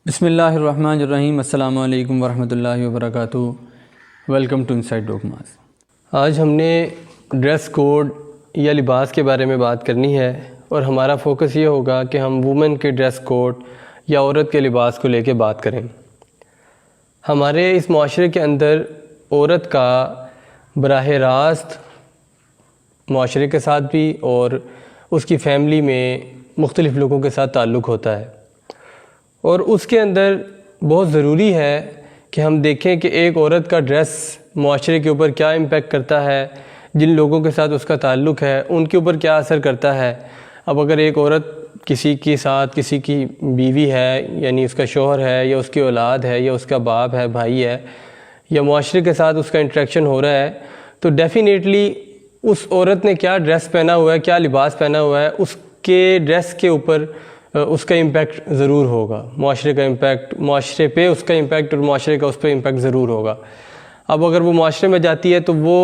बिस्मिल्लाहिर्रहमानिर्रहीम। अस्सलामु अलैकुम वरहमतुल्लाहि वबरकातुहू। Welcome to inside dogmas. आज हमने ड्रेस कोड या लिबास के बारे में बात करनी है और हमारा फोकस ये होगा कि हम वुमेन के ड्रेस कोड या औरत के लिबास को लेके बात करें। हमारे इस माशरे के अंदर औरत का बराह रास्त माशरे के साथ भी और उसकी फ़ैमिली में मुख्तलिफ़ लोगों के साथ ताल्लुक़ होता है, और उसके अंदर बहुत ज़रूरी है कि हम देखें कि एक औरत का ड्रेस माशरे के ऊपर क्या इम्पेक्ट करता है, जिन लोगों के साथ उसका ताल्लुक़ है उनके ऊपर क्या असर करता है। अब अगर एक औरत किसी के साथ, किसी की बीवी है यानी उसका शौहर है या उसकी औलाद है या उसका बाप है, भाई है, या माशरे के साथ उसका इंटरेक्शन हो रहा है, तो डेफ़िनेटली उस औरत ने क्या ड्रेस पहना हुआ है, क्या लिबास पहना हुआ है, उसके ड्रेस के ऊपर उसका इम्पेक्ट ज़रूर होगा। माशरे का इम्पेक्ट, माशरे पे उसका इम्पेक्ट और माशरे का उस पर इम्पेक्ट ज़रूर होगा। अब अगर वो माशरे में जाती है तो वो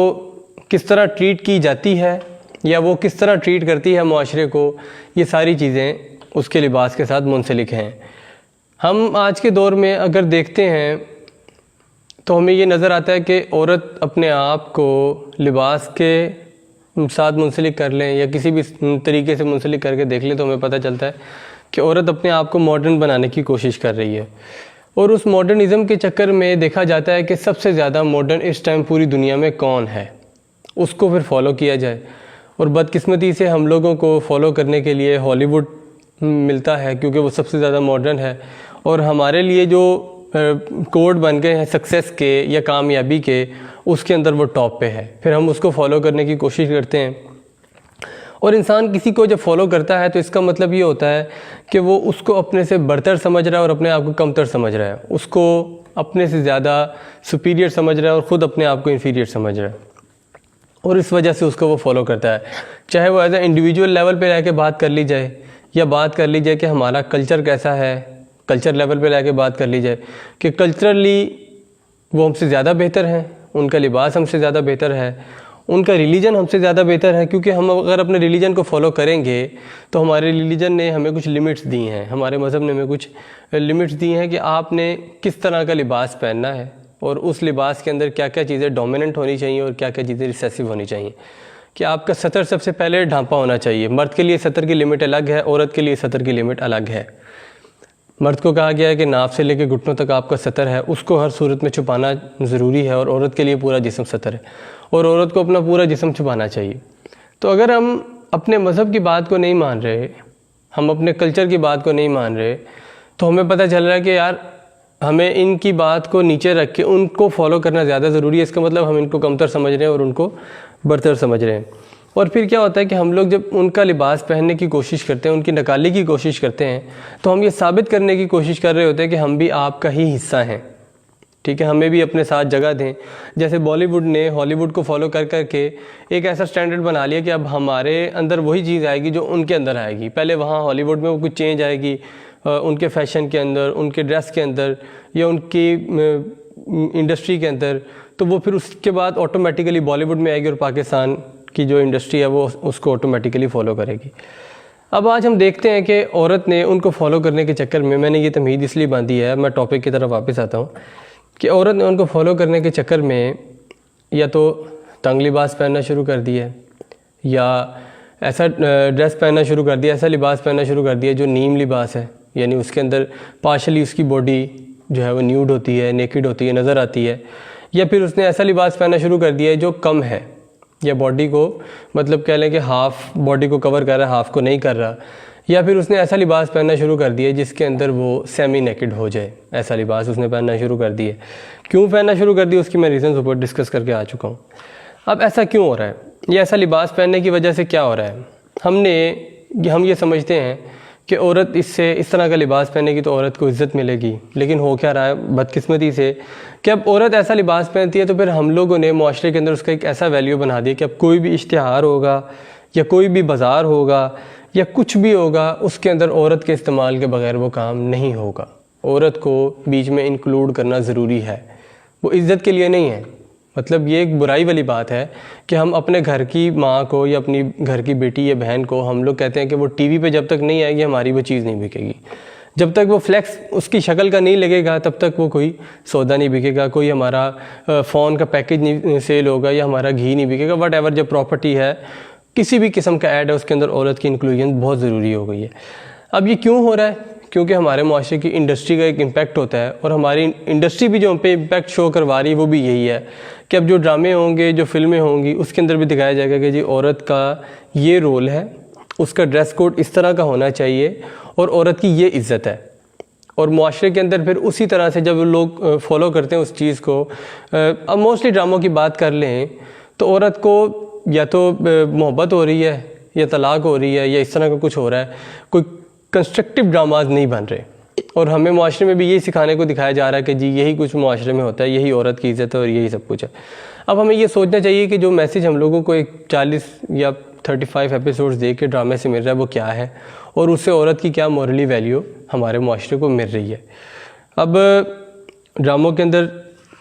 किस तरह ट्रीट की जाती है या वो किस तरह ट्रीट करती है माशरे को, ये सारी चीज़ें उसके लिबास के साथ मुंसलिक हैं। हम आज के दौर में अगर देखते हैं तो हमें ये नज़र आता है कि औरत अपने आप को लिबास के साथ मुंसलिक कर लें या किसी भी तरीके से मुंसलिक करके देख लें तो हमें पता चलता है कि औरत अपने आप को मॉडर्न बनाने की कोशिश कर रही है। और उस मॉडर्निज़म के चक्कर में देखा जाता है कि सबसे ज़्यादा मॉडर्न इस टाइम पूरी दुनिया में कौन है, उसको फिर फॉलो किया जाए। और बदकिस्मती से हम लोगों को फॉलो करने के लिए हॉलीवुड मिलता है क्योंकि वो सबसे ज़्यादा मॉडर्न है, और हमारे लिए जो कोड बन गए हैं सक्सेस के या कामयाबी के, उसके अंदर वो टॉप पे है। फिर हम उसको फॉलो करने की कोशिश करते हैं। और इंसान किसी को जब फॉलो करता है तो इसका मतलब ये होता है कि वो उसको अपने से बढ़तर समझ रहा है और अपने आप को कमतर समझ रहा है, उसको अपने से ज़्यादा सुपीरियर समझ रहा है और ख़ुद अपने आप को इन्फीरियर समझ रहा है, और इस वजह से उसको वो फॉलो करता है। चाहे वो एज ए इंडिविजुअल लेवल पे रह के बात कर ली जाए या बात कर ली जाए कि हमारा कल्चर कैसा है, कल्चर लेवल पे रह के बात कर ली जाए कि कल्चरली वो हमसे ज़्यादा बेहतर हैं, उनका लिबास हमसे ज़्यादा बेहतर है, उनका रिलीजन हमसे ज़्यादा बेहतर है। क्योंकि हम अगर अपने रिलीजन को फॉलो करेंगे तो हमारे रिलीजन ने हमें कुछ लिमिट्स दी हैं, हमारे मज़हब ने हमें कुछ लिमिट्स दी हैं कि आपने किस तरह का लिबास पहनना है और उस लिबास के अंदर क्या क्या चीज़ें डोमिनेंट होनी चाहिए और क्या क्या चीज़ें रिसेसिव होनी चाहिए। कि आपका सतर सबसे पहले ढांपा होना चाहिए। मर्द के लिए सतर की लिमिट अलग है, औरत के लिए सतर की लिमिट अलग है। मर्द को कहा गया है कि नाभ से लेकर घुटनों तक आपका सतर है, उसको हर सूरत में छुपाना ज़रूरी है, और औरत के लिए पूरा जिस्म सतर है और औरत को अपना पूरा जिस्म छुपाना चाहिए। तो अगर हम अपने मज़हब की बात को नहीं मान रहे, हम अपने कल्चर की बात को नहीं मान रहे, तो हमें पता चल रहा है कि यार हमें इनकी बात को नीचे रख के उनको फॉलो करना ज़्यादा ज़रूरी है। इसका मतलब हम इनको कमतर समझ रहे हैं और उनको बरतर समझ रहे हैं। और फिर क्या होता है कि हम लोग जब उनका लिबास पहनने की कोशिश करते हैं, उनकी नकाली की कोशिश करते हैं, तो हम ये साबित करने की कोशिश कर रहे होते हैं कि हम भी आपका ही हिस्सा हैं। ठीक है, हमें भी अपने साथ जगह दें। जैसे बॉलीवुड ने हॉलीवुड को फॉलो कर कर के एक ऐसा स्टैंडर्ड बना लिया कि अब हमारे अंदर वही चीज़ आएगी जो उनके अंदर आएगी। पहले वहाँ हॉलीवुड में वो कुछ चेंज आएगी उनके फैशन के अंदर, उनके ड्रेस के अंदर या उनकी इंडस्ट्री के अंदर, तो वो फिर उसके बाद ऑटोमेटिकली बॉलीवुड में आएगी और पाकिस्तान की जो इंडस्ट्री है वो उसको ऑटोमेटिकली फ़ॉलो करेगी। अब आज हम देखते हैं कि औरत ने उनको फॉलो करने के चक्कर में, मैंने ये तमहीद इसलिए बांधी है, मैं टॉपिक की तरफ वापस आता हूँ, कि औरत ने उनको फॉलो करने के चक्कर में या तो तंग लिबास पहनना शुरू कर दिया या ऐसा ड्रेस पहनना शुरू कर दिया, ऐसा लिबास पहनना शुरू कर दिया जो नीम लिबास है, यानी उसके अंदर पार्शली उसकी बॉडी जो है वो न्यूड होती है, नेकेड होती है, नज़र आती है। या फिर उसने ऐसा लिबास पहनना शुरू कर दिया है जो कम है या बॉडी को, मतलब कह लें कि हाफ़ बॉडी को कवर कर रहा है, हाफ़ को नहीं कर रहा। या फिर उसने ऐसा लिबास पहनना शुरू कर दिया जिसके अंदर वो सेमी नेकेड हो जाए, ऐसा लिबास उसने पहनना शुरू कर दिया। क्यों पहनना शुरू कर दिया उसकी मैं रीज़न्स ऊपर डिस्कस करके आ चुका हूँ। अब ऐसा क्यों हो रहा है, ये ऐसा लिबास पहनने की वजह से क्या हो रहा है? हम ये समझते हैं कि औरत इससे इस तरह का लिबास पहनेगी तो औरत को इज़्ज़त मिलेगी, लेकिन हो क्या रहा है बदकिस्मती से कि अब औरत ऐसा लिबास पहनती है तो फिर हम लोगों ने माशरे के अंदर उसका एक ऐसा वैल्यू बना दिया कि अब कोई भी इश्तिहार होगा या कोई भी बाज़ार होगा या कुछ भी होगा, उसके अंदर औरत के इस्तेमाल के बगैर वो काम नहीं होगा। औरत को बीच में इंक्लूड करना ज़रूरी है, वो इज़्ज़त के लिए नहीं है। मतलब ये एक बुराई वाली बात है कि हम अपने घर की माँ को या अपनी घर की बेटी या बहन को हम लोग कहते हैं कि वो टीवी पे जब तक नहीं आएगी हमारी वो चीज़ नहीं बिकेगी। जब तक वो फ्लेक्स उसकी शक्ल का नहीं लगेगा तब तक वो कोई सौदा नहीं बिकेगा, कोई हमारा फ़ोन का पैकेज नहीं सेल होगा या हमारा घी नहीं बिकेगा। वट एवर जो प्रॉपर्टी है, किसी भी किस्म का ऐड है, उसके अंदर औरत की इंक्लूजन बहुत ज़रूरी हो गई है। अब ये क्यों हो रहा है? क्योंकि हमारे माशरे की इंडस्ट्री का एक इम्पैक्ट होता है, और हमारी इंडस्ट्री भी जो हम पे इम्पैक्ट शो करवा रही है वो भी यही है कि अब जो ड्रामे होंगे, जो फिल्में होंगी, उसके अंदर भी दिखाया जाएगा कि जी औरत का ये रोल है, उसका ड्रेस कोड इस तरह का होना चाहिए और औरत की ये इज़्ज़त है। और मुआशरे के अंदर फिर उसी तरह से जब लोग फॉलो करते हैं उस चीज़ को, अब मोस्टली ड्रामों की बात कर लें तो औरत को या तो मोहब्बत हो रही है या तलाक हो रही है या इस तरह का कुछ हो रहा है, कोई कंस्ट्रक्टिव ड्रामाज नहीं बन रहे। और हमें मुआशरे में भी यही सिखाने को दिखाया जा रहा है कि जी यही कुछ मुआशरे में होता है, यही औरत की इज़्ज़त है और यही सब कुछ है। अब हमें ये सोचना चाहिए कि जो मैसेज हम लोगों को एक 40 या 35 एपिसोड्स देख के ड्रामे से मिल रहा है वो क्या है, और उससे औरत की क्या मॉरली वैल्यू हमारे मुआशरे को मिल रही है। अब ड्रामों के अंदर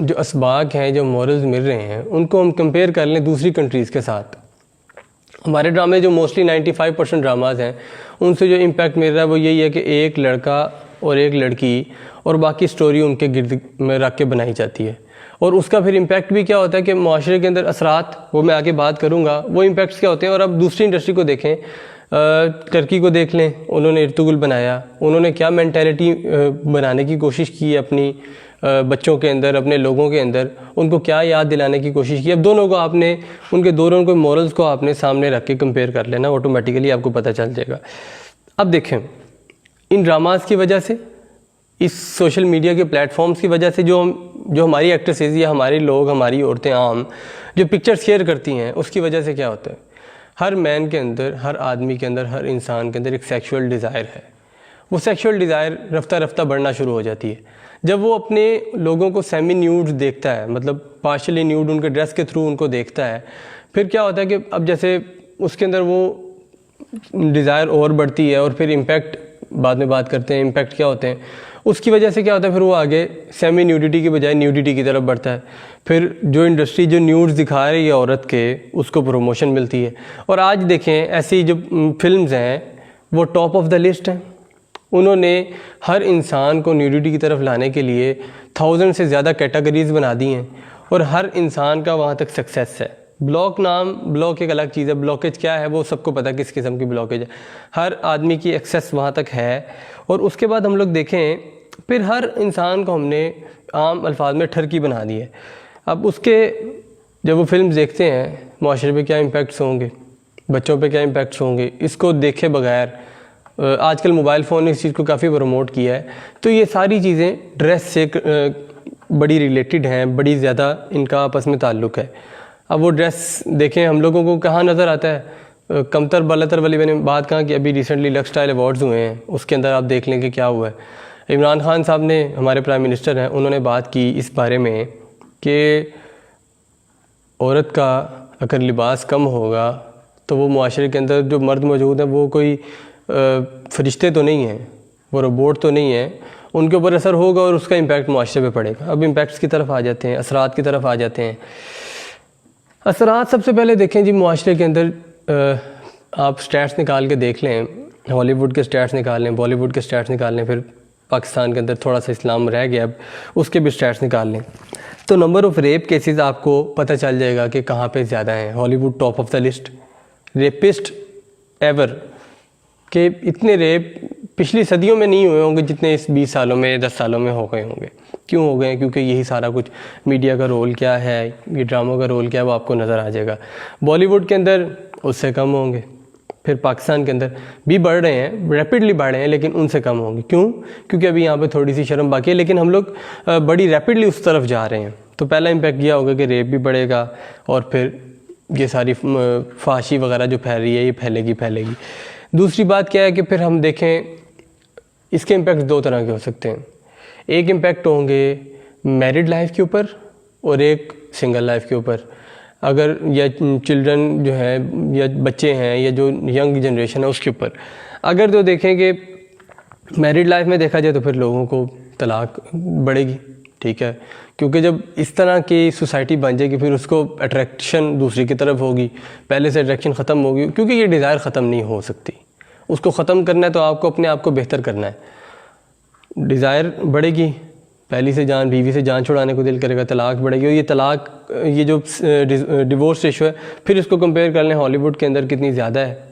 जो असबाक हैं, जो मॉरल्स मिल रहे हैं, उनको हम कंपेयर कर लें दूसरी कंट्रीज़ के साथ। हमारे ड्रामे जो मोस्टली 95% ड्रामाज हैं, उनसे जो इम्पैक्ट मिल रहा है वो यही है कि एक लड़का और एक लड़की और बाकी स्टोरी उनके गिर्द में रख के बनाई जाती है। और उसका फिर इम्पैक्ट भी क्या होता है कि माशरे के अंदर असरात, वो मैं आगे बात करूँगा, वो इम्पैक्ट्स क्या होते हैं। और अब दूसरी इंडस्ट्री को देखें, टर्की को देख लें, उन्होंने इर्तुगरुल बनाया, उन्होंने क्या मेंटालिटी बनाने की कोशिश की अपनी बच्चों के अंदर, अपने लोगों के अंदर, उनको क्या याद दिलाने की कोशिश की। अब दोनों को आपने, उनके दोनों को मॉरल्स को आपने सामने रख के कंपेयर कर लेना, ऑटोमेटिकली आपको पता चल जाएगा। अब देखें, इन ड्रामास की वजह से, इस सोशल मीडिया के प्लेटफॉर्म्स की वजह से जो हमारी एक्ट्रेसेस या हमारे लोग, हमारी औरतें आम जो पिक्चर्स शेयर करती हैं, उसकी वजह से क्या होता है, हर मैन के अंदर, हर आदमी के अंदर, हर इंसान के अंदर एक सेक्सुअल डिज़ायर है। वो सेक्सुअल डिज़ायर रफ्ता रफ्ता बढ़ना शुरू हो जाती है जब वो अपने लोगों को सेमी न्यूड देखता है, मतलब पार्शली न्यूड उनके ड्रेस के थ्रू उनको देखता है। फिर क्या होता है कि अब जैसे उसके अंदर वो डिज़ायर और बढ़ती है, और फिर इम्पैक्ट बाद में बात करते हैं, इम्पैक्ट क्या होते हैं, उसकी वजह से क्या होता है, फिर वो आगे सेमी न्यूडिटी की बजाय न्यूडिटी की तरफ बढ़ता है। फिर जो इंडस्ट्री जो न्यूड्स दिखा रही है औरत के, उसको प्रमोशन मिलती है। और आज देखें, ऐसी जो फिल्म्स हैं वो टॉप ऑफ द लिस्ट हैं। उन्होंने हर इंसान को न्यूडिटी की तरफ लाने के लिए 1000 से ज़्यादा कैटेगरीज़ बना दी हैं, और हर इंसान का वहाँ तक सक्सेस है। ब्लॉक एक अलग चीज़ है, ब्लॉकेज क्या है वो सबको पता है किस किस्म की ब्लॉकेज है, हर आदमी की एक्सेस वहाँ तक है। और उसके बाद हम लोग देखें, फिर हर इंसान को हमने आम अल्फाज में ठरकी बना दी है। अब उसके जब वो फिल्म देखते हैं, माशरे पे क्या इम्पैक्ट्स होंगे, बच्चों पे क्या इम्पैक्ट्स होंगे, इसको देखे बगैर आजकल मोबाइल फ़ोन ने इस चीज़ को काफ़ी प्रमोट किया है। तो ये सारी चीज़ें ड्रेस से बड़ी रिलेटेड हैं, बड़ी ज़्यादा इनका आपस में ताल्लुक़ है। अब वो ड्रेस देखें, हम लोगों को कहाँ नज़र आता है, कमतर बालातर वाली मैंने बात कहा कि अभी रिसेंटली लक्स स्टाइल अवार्ड्स हुए हैं, उसके अंदर आप देख लें कि क्या हुआ है। इमरान खान साहब ने, हमारे प्राइम मिनिस्टर हैं, उन्होंने बात की इस बारे में कि औरत का अगर लिबास कम होगा तो वो मुआशरे के अंदर जो मर्द मौजूद हैं वो कोई फरिश्ते तो नहीं हैं, वो रोबोट तो नहीं है, उनके ऊपर असर होगा और उसका इम्पैक्ट मुआशरे पे पड़ेगा। अब इम्पैक्ट्स की तरफ आ जाते हैं, असरात की तरफ आ जाते हैं। असरात सबसे पहले देखें जी, मुआशरे के अंदर आप स्टैट्स निकाल के देख लें, हॉलीवुड के स्टैट्स निकाल लें, बॉलीवुड के स्टैट्स निकाल लें, फिर पाकिस्तान के अंदर थोड़ा सा इस्लाम रह गया, अब उसके भी स्टैट्स निकाल लें, तो नंबर ऑफ़ रेप केसेस आपको पता चल जाएगा कि कहाँ पे ज़्यादा हैं। Hollywood top of the list, rapist ever के इतने रेप पिछली सदियों में नहीं हुए होंगे जितने इस 20 सालों में, 10 सालों में हो गए होंगे। क्यों हो गए? क्योंकि यही सारा कुछ मीडिया का रोल क्या है, ये ड्रामों का रोल क्या है, वो आपको नज़र आ जाएगा। बॉलीवुड के अंदर उससे कम होंगे, फिर पाकिस्तान के अंदर भी बढ़ रहे हैं, रैपिडली बढ़ रहे हैं, लेकिन उनसे कम होंगे। क्यों? क्योंकि अभी यहाँ पे थोड़ी सी शर्म बाकी है, लेकिन हम लोग बड़ी रैपिडली उस तरफ जा रहे हैं। तो पहला इम्पैक्ट यह होगा कि रेप भी बढ़ेगा, और फिर ये सारी फाशी वगैरह जो फैल रही है ये फैलेगी। दूसरी बात क्या है कि फिर हम देखें, इसके इम्पैक्ट दो तरह के हो सकते हैं। एक इम्पैक्ट होंगे मैरिड लाइफ के ऊपर और एक सिंगल लाइफ के ऊपर। अगर या चिल्ड्रन जो है या बच्चे हैं या जो यंग जनरेशन है उसके ऊपर अगर तो देखें कि मैरिड लाइफ में देखा जाए तो फिर लोगों को तलाक बढ़ेगी, ठीक है, क्योंकि जब इस तरह की सोसाइटी बन जाएगी फिर उसको अट्रैक्शन दूसरी की तरफ होगी, पहले से अट्रैक्शन ख़त्म होगी, क्योंकि ये डिज़ायर ख़त्म नहीं हो सकती। उसको ख़त्म करना है तो आपको अपने आप को बेहतर करना है। डिज़ायर बढ़ेगी, पहली से जान, बीवी से जान छुड़ाने को दिल करेगा, तलाक बढ़ेगी। और ये तलाक, ये जो डिवोर्स रेशो है, फिर इसको कंपेयर कर लें हॉलीवुड के अंदर कितनी ज़्यादा है।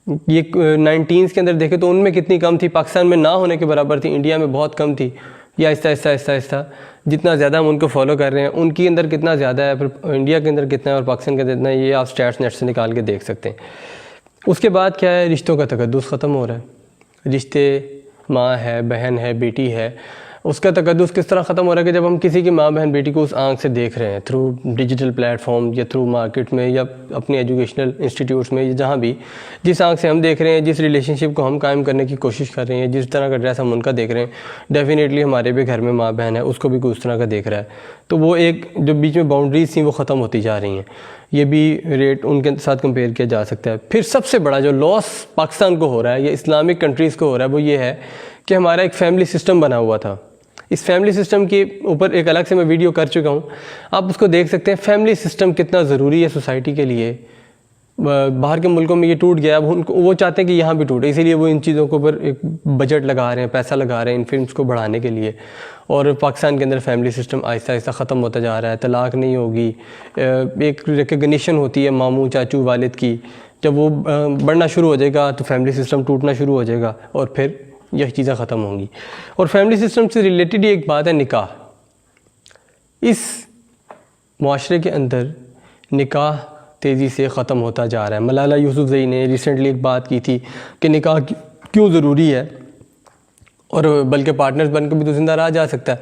ये 19s के अंदर देखें तो उनमें कितनी कम थी, पाकिस्तान में ना होने के बराबर थी, इंडिया में बहुत कम थी। ये आहिस्ता आहिस्ता आहिस्ता आहिस्ता जितना ज़्यादा हम उनको फॉलो कर रहे हैं, उनके अंदर कितना ज़्यादा है, फिर इंडिया के अंदर कितना है और पाकिस्तान के अंदर कितना है, ये आप स्टैट्स नेट से निकाल के देख सकते हैं। उसके बाद क्या है, रिश्तों का तकद्दुस ख़त्म हो रहा है। रिश्ते, माँ है, बहन है, बेटी है, उसका तकद्दुस किस तरह ख़त्म हो रहा है कि जब हम किसी की माँ बहन बेटी को उस आंख से देख रहे हैं, थ्रू डिजिटल प्लेटफॉर्म या थ्रू मार्केट में या अपने एजुकेशनल इंस्टीट्यूट्स में या जहाँ भी, जिस आंख से हम देख रहे हैं, जिस रिलेशनशिप को हम कायम करने की कोशिश कर रहे हैं, जिस तरह का ड्रेस हम उनका देख रहे हैं, डेफिनेटली हमारे भी घर में माँ बहन है, उसको भी कोई उस तरह का देख रहा है। तो वो एक जो बीच में बाउंड्रीज थी वो ख़त्म होती जा रही हैं। ये भी रेट उनके साथ कंपेयर किया जा सकता है। फिर सबसे बड़ा जो लॉस पाकिस्तान को हो रहा है या इस्लामिक कंट्रीज़ को हो रहा है वो ये है कि हमारा एक फैमिली सिस्टम बना हुआ था। इस फैमिली सिस्टम के ऊपर एक अलग से मैं वीडियो कर चुका हूँ, आप उसको देख सकते हैं। फैमिली सिस्टम कितना ज़रूरी है सोसाइटी के लिए। बाहर के मुल्कों में ये टूट गया, अब उनको वो चाहते हैं कि यहाँ भी टूटे, इसीलिए वो इन चीज़ों के ऊपर एक बजट लगा रहे हैं, पैसा लगा रहे हैं इन फिल्म्स को बढ़ाने के लिए। और पाकिस्तान के अंदर फैमिली सिस्टम आहिस्ता आहिस्ता ख़त्म होता जा रहा है। तलाक नहीं होगी, एक रिकग्निशन होती है मामू चाचू वालिद की, जब वो बढ़ना शुरू हो जाएगा तो फैमिली सिस्टम टूटना शुरू हो जाएगा और फिर यह चीज़ें ख़त्म होंगी। और फैमिली सिस्टम से रिलेटेड ही एक बात है निकाह। इस मुआशरे के अंदर निकाह तेज़ी से ख़त्म होता जा रहा है। मलाला यूसुफ़ज़ई ने रिसेंटली एक बात की थी कि निकाह क्यों ज़रूरी है, और बल्कि पार्टनर्स बनकर भी तो ज़िंदा रहा जा सकता है।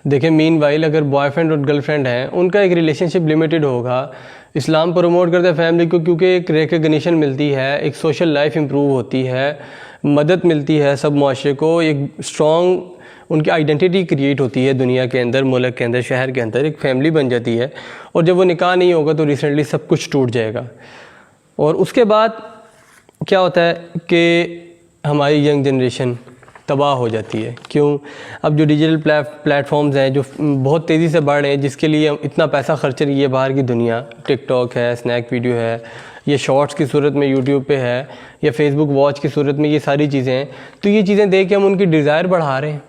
देखें, मीनवाइल अगर बॉयफ्रेंड और गर्लफ्रेंड हैं, उनका एक रिलेशनशिप लिमिटेड होगा। इस्लाम प्रमोट करता है फैमिली को क्योंकि एक रिकग्निशन मिलती है, एक सोशल लाइफ इम्प्रूव होती है, मदद मिलती है सब मुआशरे को, एक स्ट्रॉन्ग उनकी आइडेंटिटी क्रिएट होती है दुनिया के अंदर, मुल्क के अंदर, शहर के अंदर, एक फैमिली बन जाती है। और जब वो निकाह नहीं होगा तो रिसेंटली सब कुछ टूट जाएगा। और उसके बाद क्या होता है कि हमारी यंग जनरेशन तबाह हो जाती है। क्यों? अब जो डिजिटल प्लेटफॉर्म्स हैं जो बहुत तेज़ी से बढ़ रहे हैं, जिसके लिए इतना पैसा खर्च रही है बाहर की दुनिया, टिकटॉक है, स्नैक वीडियो है, ये शॉर्ट्स की सूरत में यूट्यूब पे है, या फेसबुक वॉच की सूरत में, ये सारी चीज़ें हैं। तो ये चीज़ें देख के हम उनकी डिज़ायर बढ़ा रहे हैं।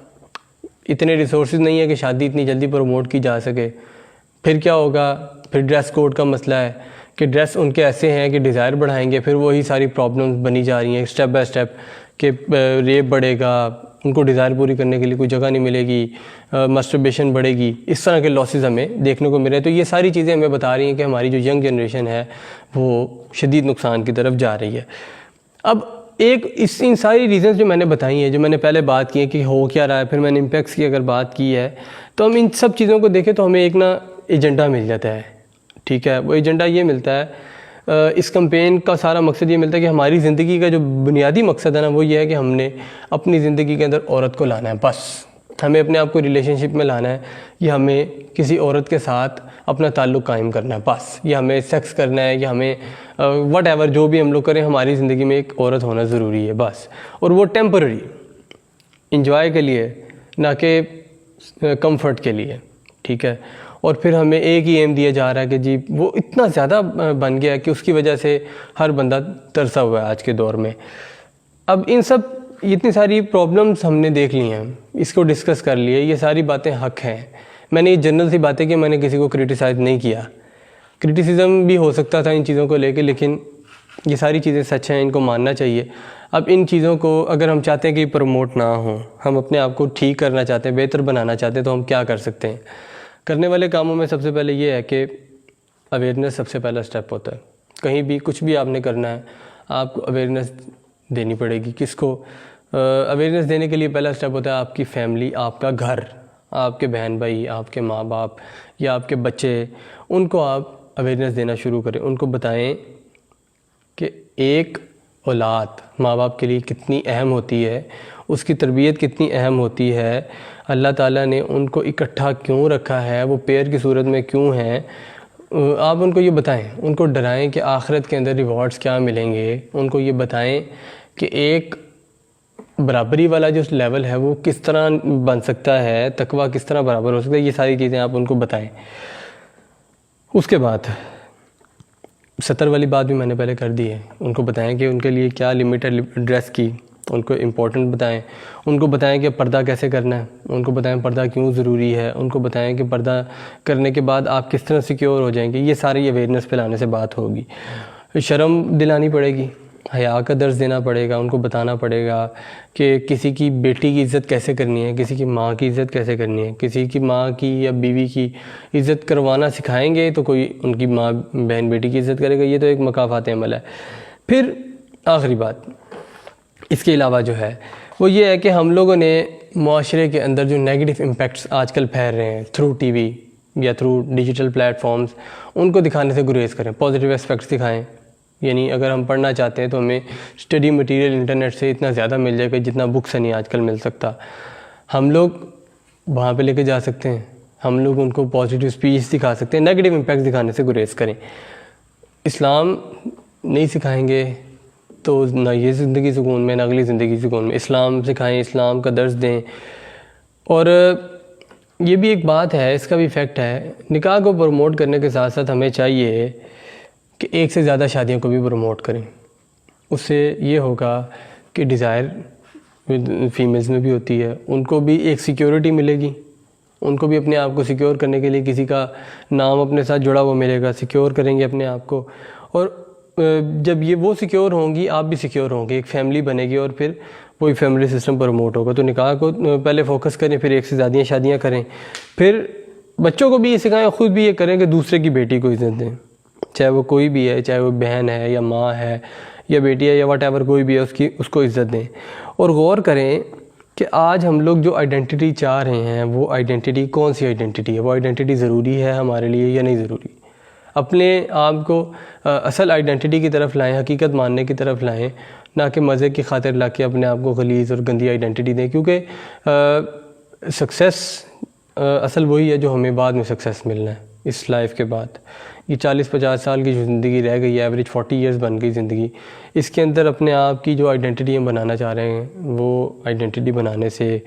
इतने रिसोर्सेज नहीं है कि शादी इतनी जल्दी प्रमोट की जा सके। फिर क्या होगा? फिर ड्रेस कोड का मसला है कि ड्रेस उनके ऐसे हैं कि डिज़ायर बढ़ाएंगे, फिर वही सारी प्रॉब्लम्स बनी जा रही हैं स्टेप बाय स्टेप कि रेप बढ़ेगा, उनको डिज़ायर पूरी करने के लिए कोई जगह नहीं मिलेगी, मस्टरबेशन बढ़ेगी, इस तरह के लॉसेस हमें देखने को मिल रहे हैं। तो ये सारी चीज़ें हमें बता रही हैं कि हमारी जो यंग जनरेशन है वो शदीद नुकसान की तरफ जा रही है। अब एक इन सारी रीज़न्स जो मैंने बताई हैं, जो मैंने पहले बात की है कि हो क्या रहा है, फिर मैंने इम्पैक्ट्स की अगर बात की है, तो हम इन सब चीज़ों को देखें तो हमें एक ना एजेंडा मिल जाता है। ठीक है, वो एजेंडा ये मिलता है, इस कैंपेन का सारा मकसद ये मिलता है कि हमारी ज़िंदगी का जो बुनियादी मकसद है ना, वो ये है कि हमने अपनी ज़िंदगी के अंदर औरत को लाना है। बस हमें अपने आप को रिलेशनशिप में लाना है, या हमें किसी औरत के साथ अपना ताल्लुक़ कायम करना है, बस, या हमें सेक्स करना है, या हमें वट एवर जो भी हम लोग करें, हमारी ज़िंदगी में एक औरत होना ज़रूरी है बस। और वो टेम्पररी इंजॉय के लिए, ना कि कंफर्ट के लिए। ठीक है, और फिर हमें एक ही एम दिया जा रहा है कि जी वो इतना ज़्यादा बन गया है कि उसकी वजह से हर बंदा तरसा हुआ है आज के दौर में। अब इन सब इतनी सारी प्रॉब्लम्स हमने देख ली हैं, इसको डिस्कस कर लिए, ये सारी बातें हक हैं। मैंने ये जनरल सी बातें कि मैंने किसी को क्रिटिसाइज़ नहीं किया, क्रिटिसिज्म भी हो सकता था इन चीज़ों को लेके, लेकिन ये सारी चीज़ें सच हैं, इनको मानना चाहिए। अब इन चीज़ों को अगर हम चाहते हैं कि प्रमोट ना हो, हम अपने आप को ठीक करना चाहते हैं, बेहतर बनाना चाहते हैं, तो हम क्या कर सकते हैं? करने वाले कामों में सबसे पहले ये है कि अवेयरनेस सबसे पहला स्टेप होता है। कहीं भी कुछ भी आपने करना है, आपको अवेयरनेस देनी पड़ेगी। किसको अवेयरनेस देने के लिए पहला स्टेप होता है आपकी फैमिली, आपका घर, आपके बहन भाई, आपके माँ बाप या आपके बच्चे, उनको आप अवेयरनेस देना शुरू करें। उनको बताएं कि एक औलाद माँ बाप के लिए कितनी अहम होती है, उसकी तरबियत कितनी अहम होती है, अल्लाह ताला ने उनको इकट्ठा क्यों रखा है, वो पेयर की सूरत में क्यों हैं। आप उनको ये बताएं, उनको डराएं कि आखिरत के अंदर रिवॉर्ड्स क्या मिलेंगे। उनको ये बताएं कि एक बराबरी वाला जो लेवल है वो किस तरह बन सकता है, तकवा किस तरह बराबर हो सकता है। ये सारी चीज़ें आप उनको बताएं। उसके बाद 70 वाली बात भी मैंने पहले कर दी है। उनको बताएं कि उनके लिए क्या लिमिट है ड्रेस की, उनको इम्पोर्टेंट बताएं, उनको बताएं कि पर्दा कैसे करना है, उनको बताएं पर्दा क्यों ज़रूरी है, उनको बताएं कि पर्दा करने के बाद आप किस तरह सिक्योर हो जाएंगे। ये सारी अवेयरनेस फैलाने से बात होगी। शर्म दिलानी पड़ेगी, हया का दर्स देना पड़ेगा, उनको बताना पड़ेगा कि किसी की बेटी की इज़्ज़त कैसे करनी है, किसी की माँ की इज़्ज़त कैसे करनी है। किसी की माँ की या बीवी की इज़्ज़त करवाना सिखाएंगे तो कोई उनकी माँ बहन बेटी की इज़्ज़त करेगा। ये तो एक मकाफ़ात अमल है। फिर आखिरी बात इसके अलावा जो है वो ये है कि हम लोगों ने माशरे के अंदर जो नेगेटिव इम्पैक्ट्स आजकल फैल रहे हैं थ्रू टीवी या थ्रू डिजिटल प्लेटफॉर्म्स, उनको दिखाने से गुरेज करें। पॉजिटिव एस्पेक्ट्स दिखाएं। यानी अगर हम पढ़ना चाहते हैं तो हमें स्टडी मटेरियल इंटरनेट से इतना ज़्यादा मिल जाएगा जितना बुक से नहीं आजकल मिल सकता। हम लोग वहाँ पे लेके जा सकते हैं, हम लोग उनको पॉजिटिव स्पीच दिखा सकते हैं। नेगेटिव इम्पैक्ट दिखाने से गुरेज करें। इस्लाम नहीं सिखाएंगे तो ना ये ज़िंदगी सुकून में, ना अगली ज़िंदगी सुकून में। इस्लाम सिखाएं, इस्लाम का दर्स दें। और ये भी एक बात है, इसका भी फैक्ट है, निकाह को प्रमोट करने के साथ साथ हमें चाहिए कि एक से ज़्यादा शादियों को भी प्रमोट करें। उससे ये होगा कि डिज़ायर फीमेल्स में भी होती है, उनको भी एक सिक्योरिटी मिलेगी, उनको भी अपने आप को सिक्योर करने के लिए किसी का नाम अपने साथ जुड़ा हुआ मिलेगा, सिक्योर करेंगे अपने आप को। और जब ये वो सिक्योर होंगी, आप भी सिक्योर होंगे, एक फ़ैमिली बनेगी और फिर वही फैमिली सिस्टम प्रमोट होगा। तो निकाह को पहले फ़ोकस करें, फिर एक से ज़्यादा शादियाँ करें। फिर बच्चों को भी ये सिखाएं, ख़ुद भी ये करें कि दूसरे की बेटी को इज़्ज़त दें, चाहे वो कोई भी है, चाहे वो बहन है या माँ है या बेटी है या वट कोई भी है, उसको इज़्ज़त दें। और गौर करें कि आज हम लोग जो आइडेंटिटी चाह रहे हैं वो आइडेंटिटी कौन सी आइडेंटिटी है, वो आइडेंटिटी ज़रूरी है हमारे लिए या नहीं ज़रूरी। अपने आप को असल आइडेंटिटी की तरफ लाएं, हकीकत मानने की तरफ लाएं, ना कि मज़े की खातिर ला के अपने आप को गलीज़ और गंदी आइडेंटिटी दें। क्योंकि सक्सेस असल वही है जो हमें बाद में सक्सेस मिलना है इस लाइफ के बाद। ये 40-50 साल की जो ज़िंदगी रह गई है, एवरेज 40 ईयर्स बन गई ज़िंदगी, इसके अंदर अपने आप की जो आइडेंटिटी हम बनाना चाह रहे हैं वो आइडेंटिटी बनाने से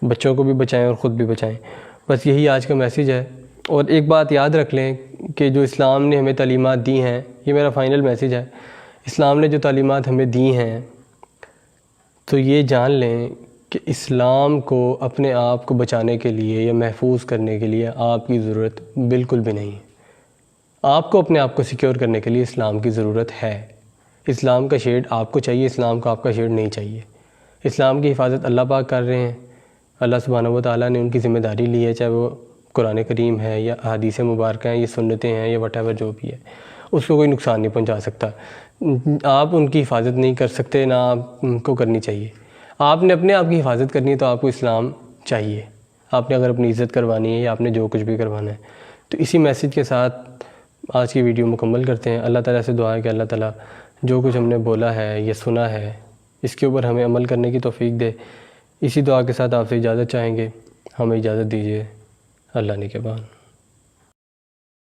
बच्चों को भी बचाएं और ख़ुद भी बचाएं। बस यही आज का मैसेज है। और एक बात याद रख लें कि जो इस्लाम ने हमें तालीमात दी हैं, ये मेरा फ़ाइनल मैसेज है, इस्लाम ने जो तालीमात हमें दी हैं तो ये जान लें कि इस्लाम को अपने आप को बचाने के लिए या महफूज करने के लिए आपकी ज़रूरत बिल्कुल भी नहीं है। आपको अपने आप को सिक्योर करने के लिए इस्लाम की ज़रूरत है। इस्लाम का शेड आपको चाहिए, इस्लाम को आपका शेड नहीं चाहिए। इस्लाम की हिफाजत अल्लाह पाक कर रहे हैं, अल्लाह सुब्हानहू व तआला ने उनकी ज़िम्मेदारी ली है, चाहे वो कुरान करीम है या हदीस मुबारक हैं, ये सुन्नतें हैं या वट जो भी है, उसको कोई नुकसान नहीं पहुंचा सकता। आप उनकी हिफाजत नहीं कर सकते, ना आपको करनी चाहिए। आपने अपने आप की हिफाजत करनी है तो आपको इस्लाम चाहिए। आपने अगर अपनी इज़्ज़त करवानी है या आपने जो कुछ भी करवाना है। तो इसी मैसेज के साथ आज की वीडियो मुकम्मल करते हैं। अल्लाह ताला से दुआ है कि अल्लाह ताला जो कुछ हमने बोला है या सुना है इसके ऊपर हमें अमल करने की तौफीक दे। इसी दुआ के साथ आपसे इजाज़त चाहेंगे। हमें इजाज़त दीजिए। अल्लाह निगहबान।